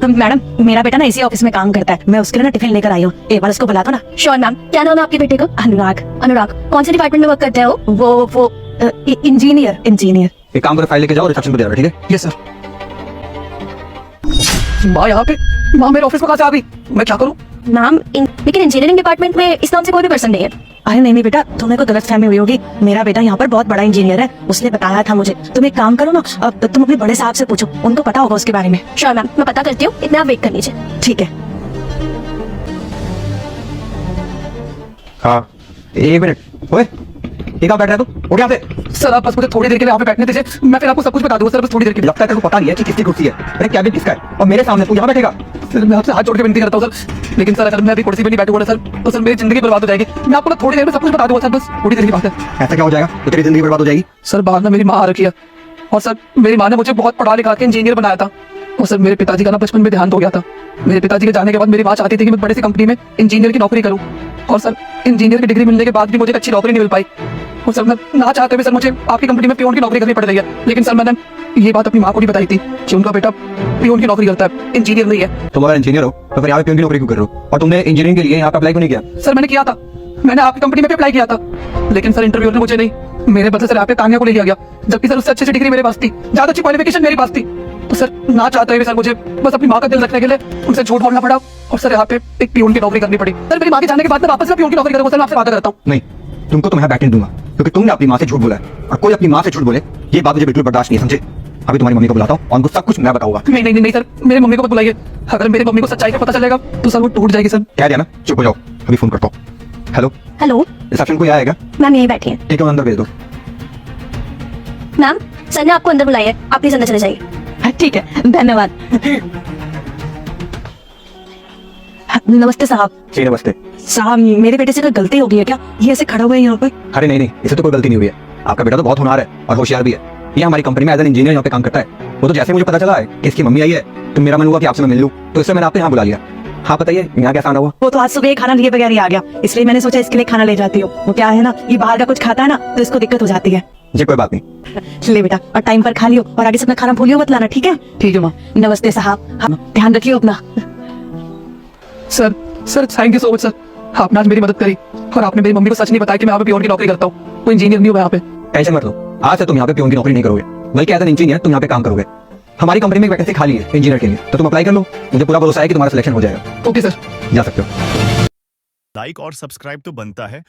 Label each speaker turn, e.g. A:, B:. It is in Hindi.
A: मैडम मेरा बेटा ना इसी ऑफिस में काम करता है, मैं उसके लिए ना टिफिन लेकर आई हूँ, एक बार उसको बुला दो ना।
B: Sure ma'am. क्या नाम है आपके बेटे का?
A: अनुराग।
B: अनुराग। कौन से डिपार्टमेंट में वर्क करते हैं
A: वो इंजीनियर।
C: एक काम करो, फाइल लेके जाओ, रिसेप्शन पे दे दो, ठीक है?
D: Yes sir. माँ यहाँ पे, माँ मेरे ऑफिस में कहाँ से आ गई? मैं क्या करूँ?
B: मैम लेकिन इंजीनियरिंग डिपार्टमेंट में इस नाम से कोई भी पर्सन नहीं है।
A: अरे नहीं बेटा, तुम्हें कोई गलत फहमी हुई होगी, मेरा बेटा यहाँ पर बहुत बड़ा इंजीनियर है, उसने बताया था मुझे। तुम एक काम करो ना, अब तुम अपने बड़े साहब से पूछो, उनको पता होगा उसके बारे में।
B: श्योर मैम, मैं पता करती हूँ, इतना आप वेट कर लीजिए।
A: ठीक है।
C: हाँ, एक मिनट। ओए, ये कहाँ बैठ रहा है तू? उठ यहाँ से।
D: सर आप बस मुझे थोड़ी देर के लिए यहाँ पे बैठने दीजिए, मैं फिर आपको सब कुछ बता दूंगा। सर बस थोड़ी देर के लिए।
C: लगता है तेरे को पता नहीं है कि किसकी कुर्सी है। अरे कैबिन किसका है और मेरे सामने तू यहाँ बैठेगा?
D: सर मैं आपसे हाथ जोड़ के विनती करता हूँ सर, लेकिन सर अगर मैं अभी कुर्सी पे नहीं बैठूंगा ना सर, तो सर मेरी जिंदगी बर्बाद हो जाएगी। मैं आपको ना थोड़ी देर में सब कुछ बता दूंगा सर, बस थोड़ी देर की बात है।
C: ऐसा क्या हो जाएगा तो तेरी जिंदगी बर्बाद हो जाएगी?
D: सर बाहर ना मेरी माँ आ रखी है, और सर मेरी माँ ने मुझे बहुत पढ़ा लिखा के इंजीनियर बनाया था, और सर मेरे पिताजी का ना बचपन में देहांत हो गया था। मेरे पिताजी के जाने के बाद मेरी माँ चाहती थी कि मैं बड़ी सी कंपनी में इंजीनियर की नौकरी करूँ, और सर इंजीनियर की डिग्री मिलने के बाद भी मुझे अच्छी नौकरी नहीं मिल पाई। और सर मैं ना चाहते हुए सर मुझे आपकी कंपनी में पियोन की नौकरी करनी पड़ रही है। लेकिन सर मैंने ये बात अपनी माँ को नहीं बताई थी कि उनका बेटा पियोन की नौकरी करता है, इंजीनियर नहीं है।
C: तुम अगर इंजीनियर हो तो फिर यहाँ पे पियोन की नौकरी क्यों कर रहे हो? और तुमने इंजीनियरिंग के लिए यहाँ पे अप्लाई क्यों नहीं किया?
D: सर मैंने किया था, मैंने आपकी कंपनी में भी अप्लाई किया था, लेकिन सर इंटरव्यू ने मुझे नहीं, मेरे बदले सर यहाँ पे तानिया को ले लिया गया, जबकि सर उससे अच्छी डिग्री मेरे पास थी, ज्यादा अच्छी क्वालिफिकेशन मेरे पास थी। तो सर ना चाहते हुए सर मुझे बस अपनी माँ का दिल रखने के लिए उनसे झूठ बोलना पड़ा, और सर यहाँ पे एक पियोन की नौकरी करनी पड़ी। सर मेरी माँ के जाने के बाद मैं वापस से पियोन की नौकरी करूँगा। सर मैं आपसे वादा करता हूँ।
C: नहीं, तुमको तो मैं बैठने दूंगा, क्योंकि तुमने अपनी माँ से झूठ बोला है, और कोई अपनी माँ से झूठ बोले ये बात मुझे बिल्कुल बर्दाश्त नहीं, समझे? अभी तुम्हारी मम्मी को बुलाता हूँ और उनको सब कुछ मैं बताऊंगा।
D: नहीं नहीं नहीं सर, मेरी मम्मी को मत बुलाइए, अगर मेरी मम्मी को सच्चाई का पता चलेगा तो सर वो टूट जाएगी। सर
C: कह दिया ना, चुप हो जाओ, अभी फोन करता हूँ। हेलो,
B: हेलो
C: रिसेप्शन कोई आएगा?
B: मैम, यही बैठी है।
C: ठीक है, अंदर भेज दो।
B: मैम सर ने आपको अंदर बुलाया है, आप प्लीज अंदर चले जाइए।
A: ठीक है, धन्यवाद। नमस्ते साहब।
C: जी नमस्ते।
A: साहब मेरे बेटे से कोई गलती हो गई है क्या? ये ऐसे खड़ा हुआ है यहाँ पे?
C: अरे नहीं, इसे तो कोई गलती नहीं हुई है। आपका बेटा तो बहुत होनहार है और होशियार भी है। ये हमारी कंपनी में एज एन इंजीनियर यहाँ पे काम करता है। वो तो जैसे मुझे पता चला है कि इसकी मम्मी आई है, तो मेरा मन हुआ कि आपसे मैं मिल लूं, तो इससे मैंने आपको यहाँ बुला लिया। हाँ बताइए, यहाँ कैसा आना हुआ?
A: वो तो आज सुबह खाना लिए बगैर ही आ गया, इसलिए मैंने सोचा इसके लिए खाना ले जाती हूँ। वो क्या है ना, ये बाहर का कुछ खाता है ना, तो इसको दिक्कत हो जाती है।
C: जी कोई बात नहीं।
A: ले बेटा, और टाइम पर खा लियो, और आगे से अपना खाना भूलियो मत लाना, ठीक है?
D: ठीक है माँ।
A: नमस्ते साहब, हाँ, ध्यान रखियो अपना।
D: Sir sir thank you so much sir, आपने आज मेरी मदद करी, और आपने मेरी मम्मी को सच नहीं बताया कि मैं यहाँ पे पियोन की नौकरी करता हूँ। वो इंजीनियर नहीं हुआ यहाँ पे।
C: टेंशन मत लो, आज से तुम यहाँ पे पियोन की नौकरी नहीं करोगे, बल्कि एज एन इंजीनियर तुम यहाँ पे काम करोगे। हमारी कंपनी में एक वैकेंसी खाली है इंजीनियर के लिए, तो तुम अप्लाई कर लो। मुझे पूरा भरोसा है कि तुम्हारा सिलेक्शन हो जाएगा।
D: ओके सर,
C: जा सकते हो।
E: लाइक और सब्सक्राइब तो बनता है।